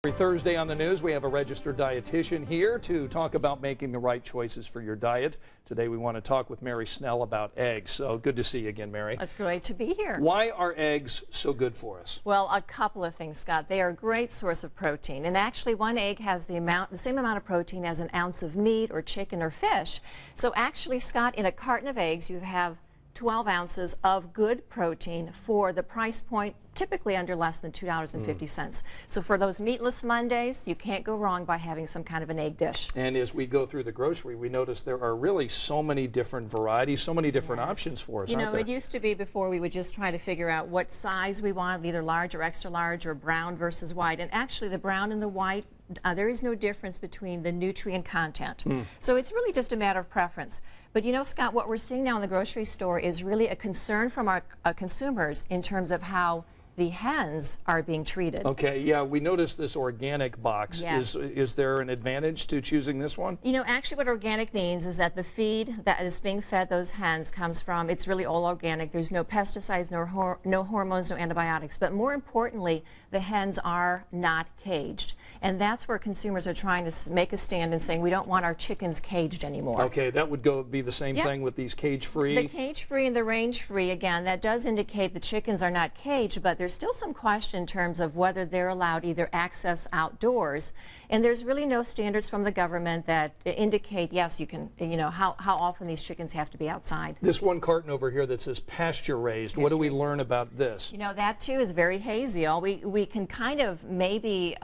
Every Thursday on the news, we have a registered dietitian here to talk about making the right choices for your diet. Today, we want to talk with Mary Snell about eggs. So good to see you again, Mary. It's great to be here. Why are eggs so good for us? Well, a couple of things, Scott. They are a great source of protein. And actually, one egg has the same amount of protein as an ounce of meat or chicken or fish. So actually, Scott, in a carton of eggs, you have 12 ounces of good protein for the price point, typically under less than $2.50. So for those meatless Mondays, you can't go wrong by having some kind of an egg dish. And as we go through the grocery, we notice there are really so many different varieties, so many different options for us, You know, aren't there? it used to be before we would just try to figure out what size we want, either large or extra large or brown versus white. And actually the brown and the white, there is no difference between the nutrient content. So it's really just a matter of preference. But you know, Scott, what we're seeing now in the grocery store is really a concern from our consumers in terms of how the hens are being treated. Okay, yeah, we noticed this organic box. Yes. Is there an advantage to choosing this one? You know, actually what organic means is that the feed that is being fed those hens comes from, it's really all organic. There's no pesticides, no hormones, no antibiotics. But more importantly, the hens are not caged. And that's where consumers are trying to make a stand and saying we don't want our chickens caged anymore. Okay, that would be the same thing with these cage-free? The cage-free and the range-free, again, that does indicate the chickens are not caged, but there's still some question in terms of whether they're allowed either access outdoors. And there's really no standards from the government that indicate, yes, you can, you know, how often these chickens have to be outside. This one carton over here that says pasture raised, what do we learn about this? You know, that too is very hazy. We can kind of maybe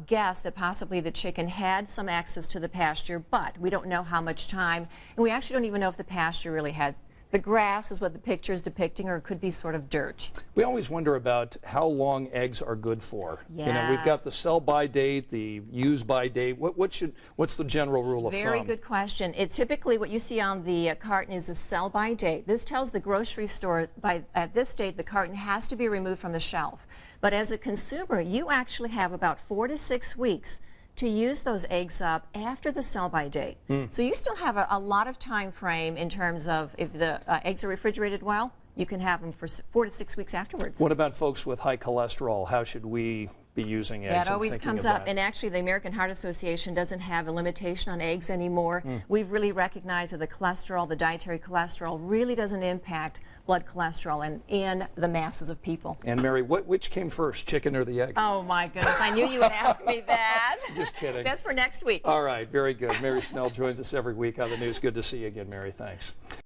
guess that possibly the chicken had some access to the pasture, but we don't know how much time. And we actually don't even know if the pasture really had. The grass is what the picture is depicting, or it could be sort of dirt. We always wonder about how long eggs are good for. Yes. You know, we've got the sell-by date, the use-by date. What's the general rule of thumb? Very good question. It typically, what you see on the carton is a sell-by date. This tells the grocery store at this date the carton has to be removed from the shelf. But as a consumer, you actually have about 4 to 6 weeks to use those eggs up after the sell-by date. So you still have a lot of time frame in terms of if the eggs are refrigerated well, you can have them for 4 to 6 weeks afterwards. What about folks with high cholesterol? How should we be using eggs? That always comes up, and actually the American Heart Association doesn't have a limitation on eggs anymore. We've really recognized that the cholesterol, the dietary cholesterol, really doesn't impact blood cholesterol in the masses of people. And Mary, which came first, chicken or the egg? Oh my goodness, I knew you would ask me that. Just kidding. That's for next week. All right, very good. Mary Snell joins us every week on the news. Good to see you again, Mary. Thanks.